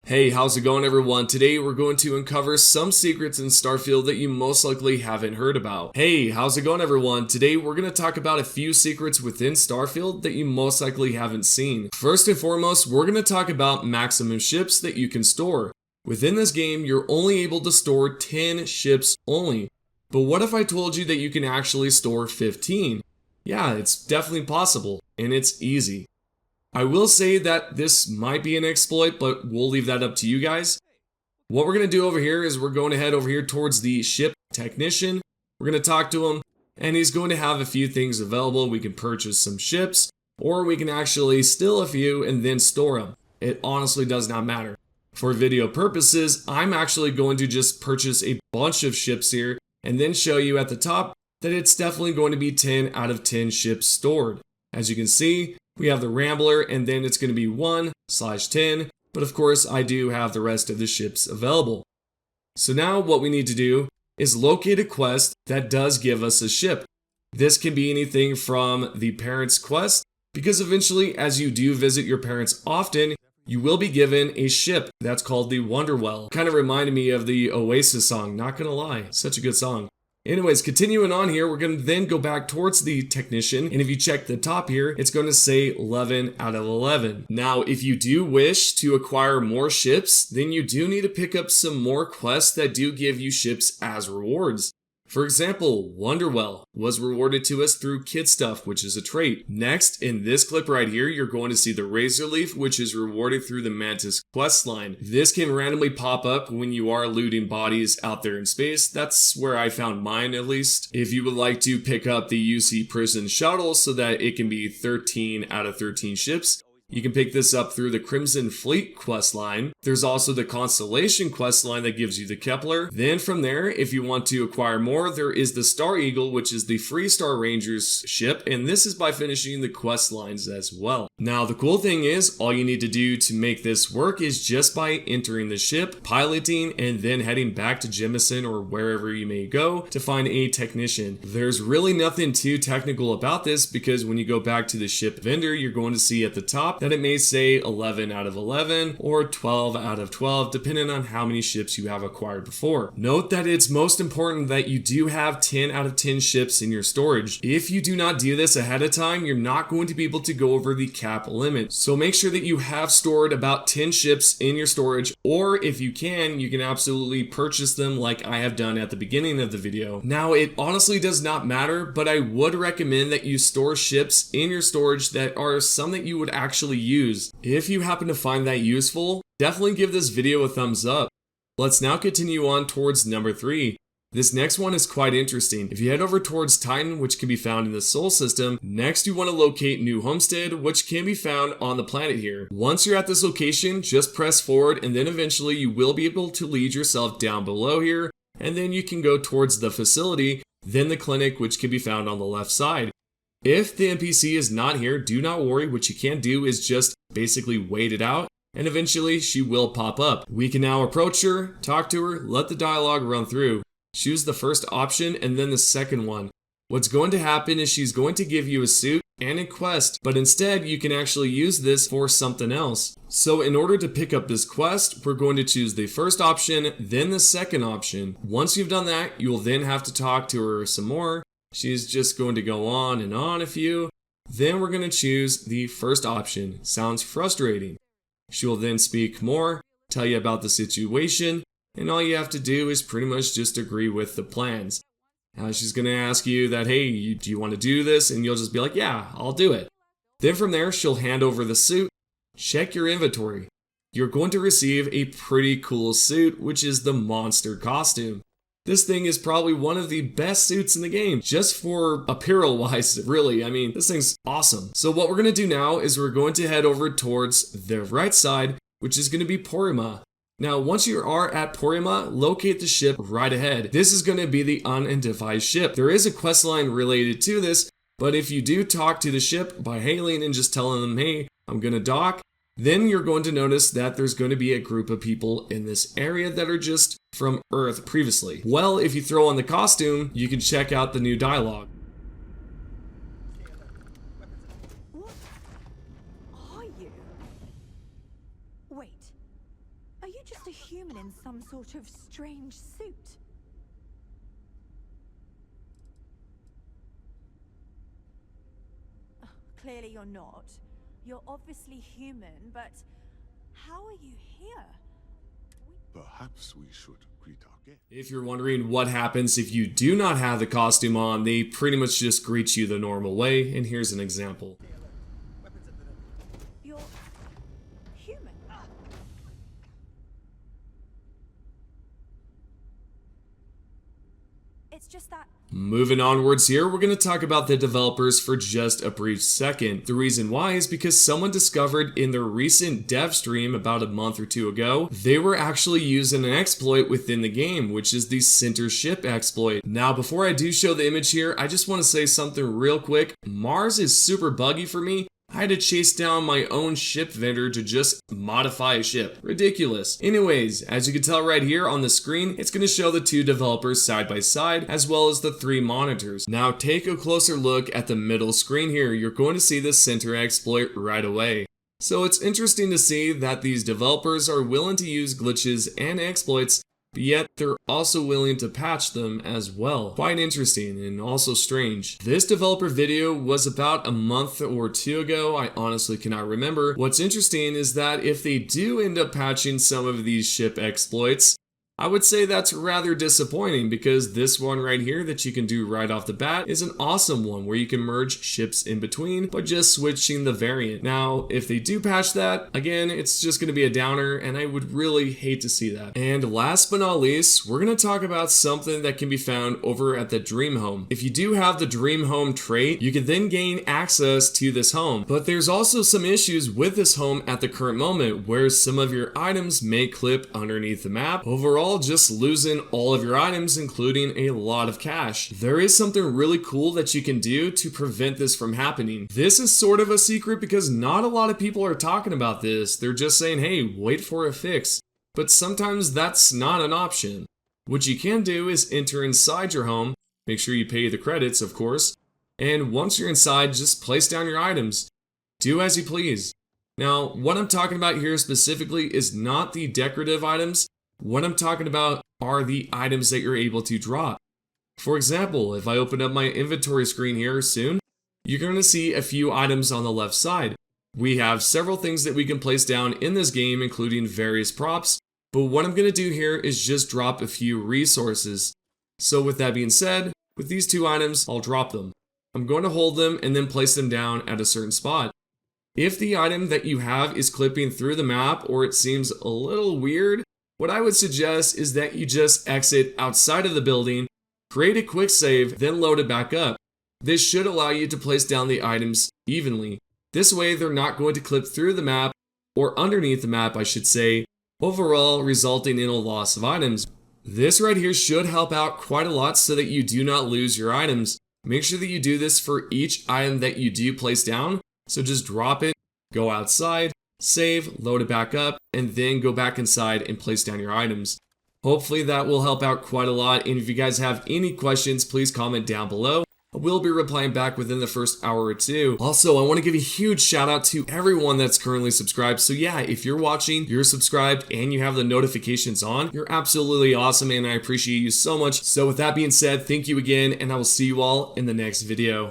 Hey, how's it going everyone? Today we're going to uncover some secrets in Starfield that you most likely haven't heard about. Hey, how's it going everyone? Today we're going to talk about a few secrets within Starfield that you most likely haven't seen. First and foremost, we're going to talk about maximum ships that you can store. Within this game, you're only able to store 10 ships only. But what if I told you that you can actually store 15? Yeah, it's definitely possible, and it's easy. I will say that this might be an exploit, but we'll leave that up to you guys. What we're going to do over here is we're going to head over here towards the ship technician. We're going to talk to him, and he's going to have a few things available. We can purchase some ships, or we can actually steal a few and then store them. It honestly does not matter. For video purposes, I'm actually going to just purchase a bunch of ships here, and then show you at the top that it's definitely going to be 10 out of 10 ships stored. As you can see, we have the Rambler, and then it's going to be 1/10, but of course I do have the rest of the ships available. So now what we need to do is locate a quest that does give us a ship. This can be anything from the parents quest, because eventually as you do visit your parents often, you will be given a ship that's called the Wonderwell. Kind of reminded me of the Oasis song, not gonna lie, such a good song. Anyways, continuing on here, we're going to then go back towards the technician, and if you check the top here, it's going to say 11 out of 11. Now, if you do wish to acquire more ships, then you do need to pick up some more quests that do give you ships as rewards. For example, Wonderwell was rewarded to us through Kid Stuff, which is a trait. Next, in this clip right here, you're going to see the Razor Leaf, which is rewarded through the Mantis questline. This can randomly pop up when you are looting bodies out there in space. That's where I found mine, at least. If you would like to pick up the UC Prison Shuttle so that it can be 13 out of 13 ships, you can pick this up through the Crimson Fleet questline. There's also the Constellation questline that gives you the Kepler. Then from there, if you want to acquire more, there is the Star Eagle, which is the Freestar Rangers ship, and this is by finishing the quest lines as well. Now, the cool thing is, all you need to do to make this work is just by entering the ship, piloting, and then heading back to Jemison or wherever you may go to find a technician. There's really nothing too technical about this, because when you go back to the ship vendor, you're going to see at the top that it may say 11 out of 11 or 12 out of 12, depending on how many ships you have acquired before. Note that it's most important that you do have 10 out of 10 ships in your storage. If you do not do this ahead of time, you're not going to be able to go over the cap limit. So make sure that you have stored about 10 ships in your storage, or if you can absolutely purchase them like I have done at the beginning of the video. Now, it honestly does not matter, but I would recommend that you store ships in your storage that are some that you would actually use. If you happen to find that useful, definitely give this video a thumbs up. Let's now continue on towards number 3. This next one is quite interesting. If you head over towards Titan, which can be found in the Sol system, next you want to locate New Homestead, which can be found on the planet here. Once you're at this location, just press forward, and then eventually you will be able to lead yourself down below here, and then you can go towards the facility, then the clinic, which can be found on the left side. If the NPC is not here, do not worry. What you can do is just basically wait it out, and eventually she will pop up. We can now approach her, talk to her, let the dialogue run through. Choose the first option and then the second one. What's going to happen is she's going to give you a suit and a quest, but instead you can actually use this for something else. So in order to pick up this quest, we're going to choose the first option, then the second option. Once you've done that, you will then have to talk to her some more. She's just going to go on and on a few. Then we're going to choose the first option. Sounds frustrating. She will then speak more, tell you about the situation, and all you have to do is pretty much just agree with the plans. Now she's going to ask you that, hey, do you want to do this? And you'll just be like, yeah, I'll do it. Then from there, she'll hand over the suit. Check your inventory. You're going to receive a pretty cool suit, which is the monster costume. This thing is probably one of the best suits in the game, just for apparel wise, really. I mean, this thing's awesome. So what we're going to do now is we're going to head over towards the right side, which is going to be Porima. Now, once you are at Porima, locate the ship right ahead. This is going to be the unidentified ship. There is a quest line related to this, but if you do talk to the ship by hailing and just telling them, hey, I'm going to dock, then you're going to notice that there's going to be a group of people in this area that are just from Earth previously. Well, if you throw on the costume, you can check out the new dialogue. What are you? Wait, are just a human in some sort of strange suit? Clearly you're not. You're obviously human, but how are you here? Perhaps we should greet our guest. If you're wondering what happens if you do not have the costume on, they pretty much just greet you the normal way, and here's an example. You're human. It's just that Moving onwards here, we're going to talk about the developers for just a brief second. The reason why is because someone discovered in their recent dev stream about a month or two ago, they were actually using an exploit within the game, which is the center ship exploit. Now, before I do show the image here, I just want to say something real quick. Mars is super buggy for me. I had to chase down my own ship vendor to just modify a ship. Ridiculous. Anyways, as you can tell right here on the screen, it's going to show the two developers side by side, as well as the three monitors. Now take a closer look at the middle screen here. You're going to see the center exploit right away. So it's interesting to see that these developers are willing to use glitches and exploits, but yet they're also willing to patch them as well. Quite interesting and also strange. This developer video was about a month or two ago. I honestly cannot remember. What's interesting is that if they do end up patching some of these ship exploits, I would say that's rather disappointing, because this one right here that you can do right off the bat is an awesome one where you can merge ships in between by just switching the variant. Now, if they do patch that, again, it's just going to be a downer, and I would really hate to see that. And last but not least, we're going to talk about something that can be found over at the Dream Home. If you do have the Dream Home trait, you can then gain access to this home. But there's also some issues with this home at the current moment, where some of your items may clip underneath the map. Overall, just losing all of your items, including a lot of cash. There is something really cool that you can do to prevent this from happening. This is sort of a secret because not a lot of people are talking about this. They're just saying, hey, wait for a fix. But sometimes that's not an option. What you can do is enter inside your home, make sure you pay the credits, of course, and once you're inside, just place down your items. Do as you please. Now, what I'm talking about here specifically is not the decorative items. What I'm talking about are the items that you're able to drop. For example, if I open up my inventory screen here soon, you're going to see a few items on the left side. We have several things that we can place down in this game, including various props, but what I'm going to do here is just drop a few resources. So with that being said, with these two items, I'll drop them. I'm going to hold them and then place them down at a certain spot. If the item that you have is clipping through the map or it seems a little weird, what I would suggest is that you just exit outside of the building, create a quick save, then load it back up. This should allow you to place down the items evenly. This way they're not going to clip through the map, or underneath the map I should say, overall resulting in a loss of items. This right here should help out quite a lot so that you do not lose your items. Make sure that you do this for each item that you do place down. So just drop it, go outside, save, load it back up, and then go back inside and place down your items. Hopefully that will help out quite a lot, and if you guys have any questions, please comment down below. I will be replying back within the first hour or two. Also, I want to give a huge shout out to everyone that's currently subscribed. So yeah, if you're watching, you're subscribed, and you have the notifications on, you're absolutely awesome, and I appreciate you so much. So with that being said, thank you again, and I will see you all in the next video.